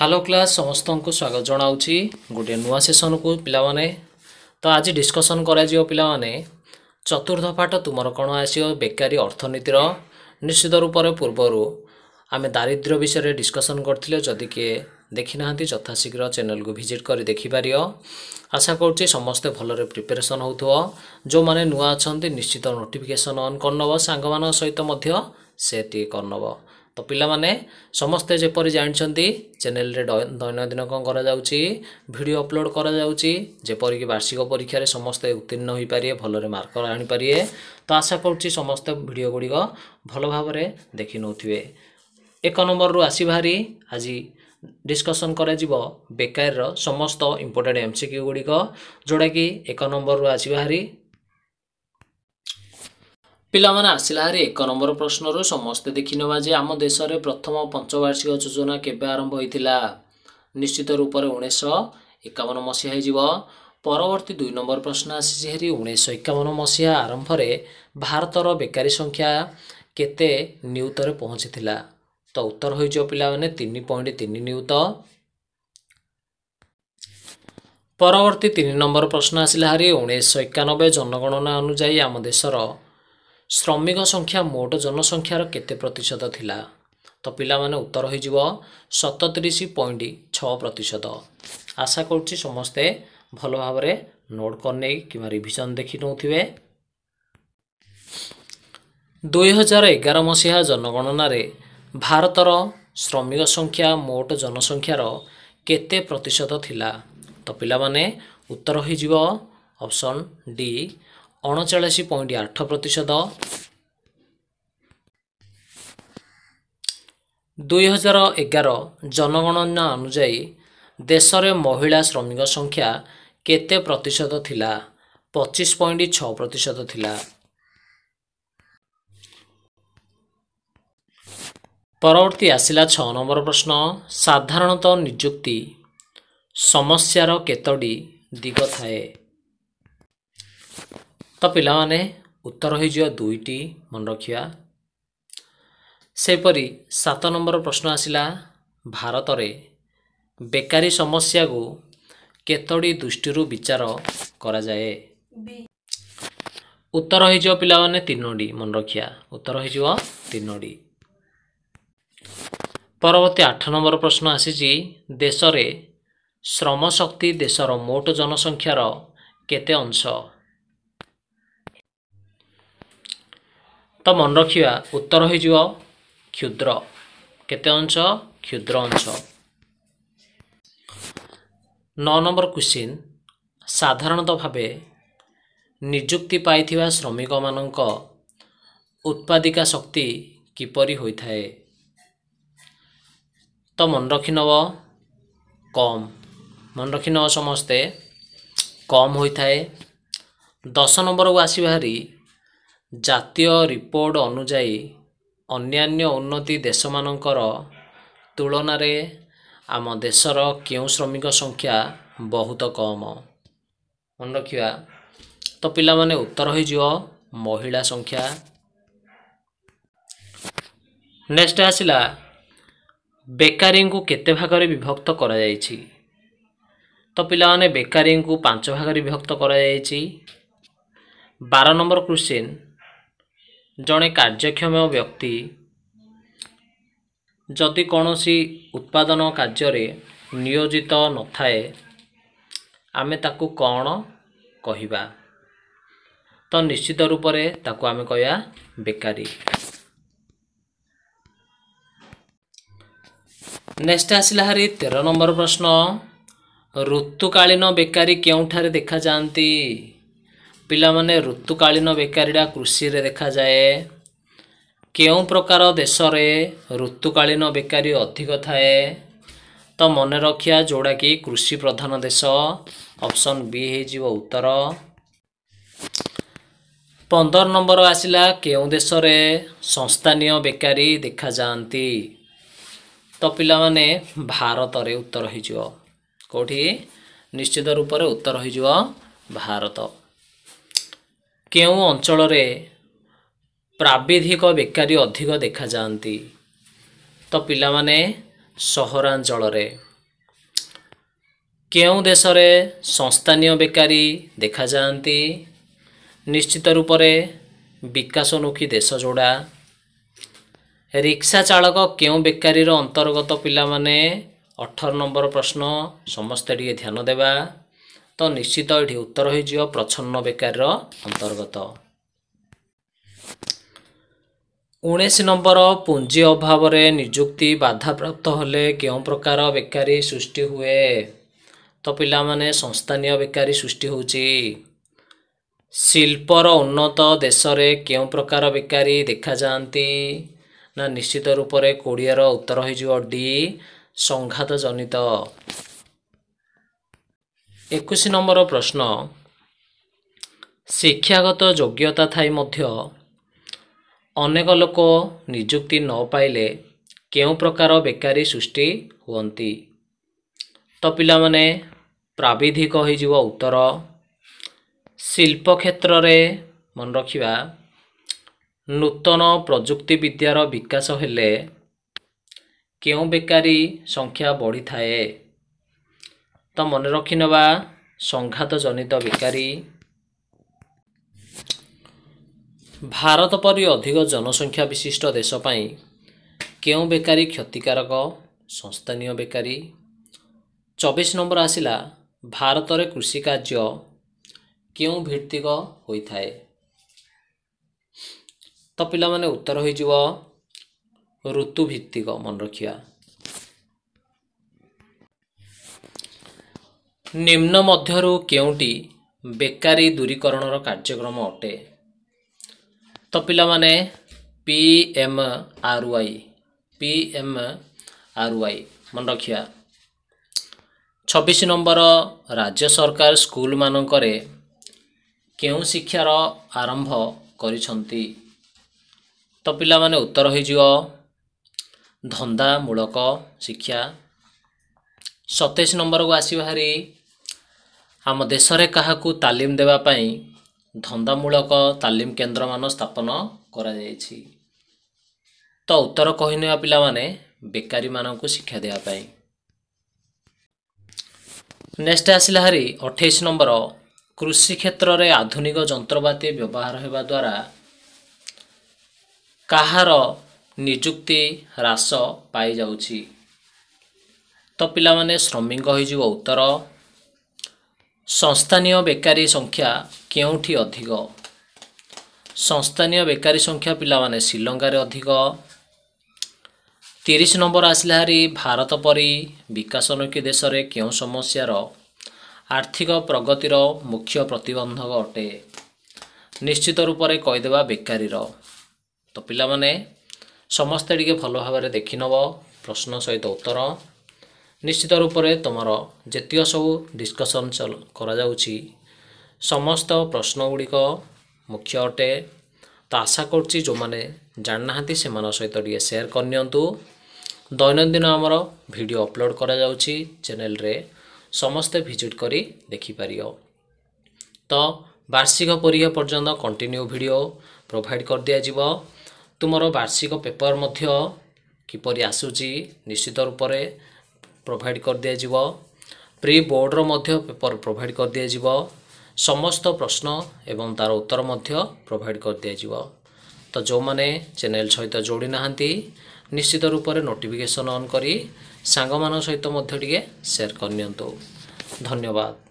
Hello class समस्त को स्वागत जनाऊँगी गोटे नुआ सेसन को पिलाने। तो आज डिस्कसन करा पिलाने चतुर्थ पाठ तुमर कौन आसो बेकारी अर्थनीतिर निश्चित रूप से पूर्वर आम दारिद्र्य विषय डिस्कसन करथिले। जदि किए देखि नाहंती यथाशीघ्र चैनल को विजिट कर देखिपार। आशा करुच्ची समस्ते भलरे प्रिपरेशन होथुओ। जो माने नुआ अछंती निश्चित नोटिफिकेशन ऑन करनब, सांग मान सहित मध्य शेयर टी करनब। तो पिला माने समस्ते जेपरि जानछंती चैनल रे दैनंदिन कौन करा जाउची वीडियो अपलोड करा जाउची जेपरि कि वार्षिक परीक्षा रे समस्ते उत्तीर्ण होई पारिए, भलरे मार्क आनी पारिए। तो आशा करुच्ची समस्त वीडियो गुडी को भल भाबरे देखि नउथिबे। एक नंबर रु आसी भारी आज डिस्कसन करा जिवो बेकार रो समस्त इंपोर्टेंट एमसीक्यू गुडी को, जोडा कि एक नंबर रु आसी भारी पिला माने आसिला हारी एक नंबर प्रश्न रो समस्ते देखि नबा जे आम देश रे प्रथम पंचवार्षिक योजना केबे आरंभ होइतिला। निश्चित रूप से 1951 मसीहा हिजिबो। परवर्ती 2 नंबर प्रश्न आसी हेरी 1951 मसीहा आरंभ रे भारत रो बेकारी संख्या केते नियुत रे पहुंचीतिला। तो उत्तर होई जो पिला माने 3.3 नियुत। परवर्ती 3 नंबर प्रश्न आसिला हारी 1991 जनगणना अनुसार आम देश रो श्रमिक संख्या मोट जनसंख्यार केते प्रतिशत थिला। तो पिला माने उत्तर होई जिवो 37.6%। आशा करुच्ची समस्ते भल भाबरे नोट करने कि रिविजन देखि नउथिबे। 2011 मसीहा जनगणना रे भारतर श्रमिक संख्या मोट जनसंख्यार केते प्रतिशत थिला। तो पिला माने उत्तर होई जिवो ऑप्शन डी 39.8%। 2011 जनगणना अनुसार देश रे महिला श्रमिक संख्या केते प्रतिशत थिला। 25.6% थिला। परवर्ती आसिला 6 नंबर प्रश्न साधारणतः नियुक्ति समस्यार केतोटी दिग थाए। तो पिला माने उत्तर होई जियो 2टी मन रखिया। सेपरी 7 नंबर प्रश्न आसिला भारत रे बेकारी समस्या को केतोटी दृष्टि विचार करा जाए। उत्तर होई जियो पिला माने 3टी मन रखिया। उत्तर होई जियो 3टी। परवर्ती 8 नंबर प्रश्न आसी देश रे श्रम शक्ति देशर मोट जनसंख्यार केते अंश। तो मन रखिया उत्तर होई जिवो क्षुद्र केते अंश क्षुद्र अंश। 9 नंबर क्वेश्चन साधारणतः भावे नियुक्ति पाइथिबा श्रमिक मानक उत्पादिका शक्ति किपरि होई थाए। तो मन रखि नव कम मन रखि नव समस्ते कम होई थाए। 10 नंबर को आसी भारी जातीय रिपोर्ट अनुजाई अन्यान्य उन्नति देश मानकर तुलना रे आम देशर क्यों श्रमिक संख्या बहुत कम। मन रखिया तो पिला माने उत्तर होई जिवो महिला संख्या। नेक्स्ट आसिला बेकारी को केते भाग रे विभक्त करा जायछि। तो पिला माने बेकारी को 5 भाग रे विभक्त करा जायछि। 12 नंबर क्वेश्चन जड़े कार्यक्षम व्यक्ति जदि कौनसी उत्पादन कार्य रे नियोजित न थाए आमे ताकू कौन कहिबा। तो निश्चित रूप से ताकू आमे कहया बेकारी। नेक्स्ट आसिला हारी 13 नंबर प्रश्न ऋतुकालीन बेकारी केउठारे देखा जाती। पिला माने ऋतुकालीन बेकारीडा कृषि रे देखा जाए। केउं प्रकार देश रे ऋतुकालीन बेकारी अधिक थाए। तो मन रखिया जोड़ा कि कृषि प्रधान देश ऑप्शन बी हे जिवो उत्तर। 15 नंबर आसिला केउं देश रे संस्थानीय बेकारी देखा जाती। तो पिला माने भारत रे उत्तर हे जिवो कोठी निश्चित रूप से उत्तर हे जिवो भारत। केउं अंचल रे प्राविधिक बेकारी अधिक देखा जाती। तो पिला माने सहरांचल रे କେଉଁ ଦେଶରେ ସଂସ୍ଥାନୀୟ ବେକାରୀ ଦେଖାଯାଆନ୍ତି? ନିଶ୍ଚିତ ରୂପରେ ବିକାଶୋନ୍ମୁଖୀ ଦେଶ ଯୋଡ଼ା। ରିକ୍ସା ଚାଳକ କେଉଁ ବେକାରୀର ଅନ୍ତର୍ଗତ ପିଲାମାନେ? 18 ନମ୍ବର ପ୍ରଶ୍ନ, ସମସ୍ତେ ଟିକେ ଧ୍ୟାନ ଦେବା। ତ ନିଶ୍ଚିତ ଏଠି ଉତ୍ତର ହୋଇଯିବ ପ୍ରଚ୍ଛନ୍ନ ବେକାରୀର ଅନ୍ତର୍ଗତ। 19 ନମ୍ବର, ପୁଞ୍ଜି ଅଭାବରେ ନିଯୁକ୍ତି ବାଧାପ୍ରାପ୍ତ ହେଲେ କେଉଁ ପ୍ରକାର ବେକାରୀ ସୃଷ୍ଟି ହୁଏ? ତ ପିଲାମାନେ ସଂସ୍ଥାନୀୟ ବେକାରୀ ସୃଷ୍ଟି ହେଉଛି। ଶିଳ୍ପର ଉନ୍ନତ ଦେଶରେ କେଉଁ ପ୍ରକାର ବେକାରୀ ଦେଖାଯାଆନ୍ତି? ନା ନିଶ୍ଚିତ ରୂପରେ 20ର ଉତ୍ତର ହୋଇଯିବ ଡି, ସଂଘାତ ଜନିତ। 21 ନମ୍ବର ପ୍ରଶ୍ନ, ଶିକ୍ଷାଗତ ଯୋଗ୍ୟତା ଥାଇ ମଧ୍ୟ ଅନେକ ଲୋକ ନିଯୁକ୍ତି ନ ପାଇଲେ କେଉଁ ପ୍ରକାର ବେକାରୀ ସୃଷ୍ଟି ହୁଅନ୍ତି? ତ ପିଲାମାନେ ପ୍ରାବିଧିକ ହୋଇଯିବ ଉତ୍ତର। ଶିଳ୍ପ କ୍ଷେତ୍ରରେ ମନେ ରଖିବା, ନୂତନ ପ୍ରଯୁକ୍ତି ବିଦ୍ୟାର ବିକାଶ ହେଲେ କେଉଁ ବେକାରୀ ସଂଖ୍ୟା ବଢ଼ିଥାଏ? ତ ମନେ ରଖିନେବା ସଂଘାତ ଜନିତ ବେକାରୀ। ଭାରତ ପରି ଅଧିକ ଜନସଂଖ୍ୟା ବିଶିଷ୍ଟ ଦେଶ ପାଇଁ କେଉଁ ବେକାରୀ କ୍ଷତିକାରକ? ସଂସ୍ଥାନୀୟ ବେକାରୀ। 24 ନମ୍ବର ଆସିଲା, ଭାରତରେ କୃଷି କାର୍ଯ୍ୟ କେଉଁ ଭିତ୍ତିକ ହୋଇଥାଏ? ତ ପିଲାମାନେ ଉତ୍ତର ହୋଇଯିବ ଋତୁ ଭିତ୍ତିକ, ମନେ ରଖିବା। ନିମ୍ନ ମଧ୍ୟରୁ କେଉଁଟି ବେକାରୀ ଦୂରୀକରଣର କାର୍ଯ୍ୟକ୍ରମ ଅଟେ? ତ ପିଲାମାନେ PMRY ମନେ ରଖିବା। 26 ନମ୍ବର, ରାଜ୍ୟ ସରକାର ସ୍କୁଲ ମାନଙ୍କରେ କେଉଁ ଶିକ୍ଷାର ଆରମ୍ଭ କରିଛନ୍ତି? ତ ପିଲାମାନେ ଉତ୍ତର ହୋଇଯିବ ଧନ୍ଦାମୂଳକ ଶିକ୍ଷା। 27 ନମ୍ବରକୁ ଆସିବା ହାରି, ଆମ ଦେଶରେ କାହାକୁ ତାଲିମ ଦେବା ପାଇଁ ଧନ୍ଦାମୂଳକ ତାଲିମ କେନ୍ଦ୍ରମାନ ସ୍ଥାପନ କରାଯାଇଛି? ତ ଉତ୍ତର କହିନେବା ପିଲାମାନେ ବେକାରୀମାନଙ୍କୁ ଶିକ୍ଷା ଦେବା ପାଇଁ। ନେକ୍ସଟ ଆସିଲା ହାରି 28 ନମ୍ବର, କୃଷି କ୍ଷେତ୍ରରେ ଆଧୁନିକ ଯନ୍ତ୍ରପାତି ବ୍ୟବହାର ହେବା ଦ୍ୱାରା କାହାର ନିଯୁକ୍ତି ହ୍ରାସ ପାଇଯାଉଛି? ତ ପିଲାମାନେ ଶ୍ରମିକ ହୋଇଯିବ ଉତ୍ତର। ସଂସ୍ଥାନୀୟ ବେକାରୀ ସଂଖ୍ୟା କେଉଁଠି ଅଧିକ? ସଂସ୍ଥାନୀୟ ବେକାରୀ ସଂଖ୍ୟା ପିଲାମାନେ ଶ୍ରୀଲଙ୍କାରେ ଅଧିକ। 30 ନମ୍ବର ଆସିଲା ହାରି, ଭାରତ ପରି ବିକାଶୋନ୍ମୁଖୀ ଦେଶରେ କେଉଁ ସମସ୍ୟାର ଆର୍ଥିକ ପ୍ରଗତିର ମୁଖ୍ୟ ପ୍ରତିବନ୍ଧକ ଅଟେ? ନିଶ୍ଚିତ ରୂପରେ କହିଦେବା ବେକାରୀର। ତ ପିଲାମାନେ ସମସ୍ତେ ଟିକେ ଭଲ ଭାବରେ ଦେଖିନେବ ପ୍ରଶ୍ନ ସହିତ ଉତ୍ତର। ନିଶ୍ଚିତ ରୂପରେ ତୁମର ଯେତିକ ସବୁ ଡିସ୍କସନ୍ କରାଯାଉଛି ସମସ୍ତ ପ୍ରଶ୍ନ ଗୁଡ଼ିକ ମୁଖ୍ୟ ଅଟେ। ତ ଆଶା କରୁଛି ଯେଉଁମାନେ ଜାଣିନାହାନ୍ତି ସେମାନଙ୍କ ସହିତ ଟିକେ ସେୟାର କରିନିଅନ୍ତୁ। ଦୈନନ୍ଦିନ ଆମର ଭିଡ଼ିଓ ଅପଲୋଡ଼ କରାଯାଉଛି ଚ୍ୟାନେଲରେ, ସମସ୍ତେ ଭିଜିଟ୍ କରି ଦେଖିପାରିବ। ତ ବାର୍ଷିକ ପରୀକ୍ଷା ପର୍ଯ୍ୟନ୍ତ କଣ୍ଟିନ୍ୟୁ ଭିଡ଼ିଓ ପ୍ରୋଭାଇଡ଼ କରିଦିଆଯିବ। ତୁମର ବାର୍ଷିକ ପେପର ମଧ୍ୟ କିପରି ଆସୁଛି ନିଶ୍ଚିତ ରୂପରେ ପ୍ରୋଭାଇଡ଼ କରିଦିଆଯିବ। ପ୍ରି ବୋର୍ଡ଼ର ମଧ୍ୟ ପେପର ପ୍ରୋଭାଇଡ଼ କରିଦିଆଯିବ। ସମସ୍ତ ପ୍ରଶ୍ନ ଏବଂ ତାର ଉତ୍ତର ମଧ୍ୟ ପ୍ରୋଭାଇଡ଼ କରିଦିଆଯିବ। ତ ଯେଉଁମାନେ ଚ୍ୟାନେଲ ସହିତ ଯୋଡ଼ି ନାହାନ୍ତି ନିଶ୍ଚିତ ରୂପରେ ନୋଟିଫିକେସନ୍ ଅନ୍ କରି ସାଙ୍ଗମାନଙ୍କ ସହିତ ମଧ୍ୟ ଟିକେ ସେୟାର କରିନିଅନ୍ତୁ। ଧନ୍ୟବାଦ।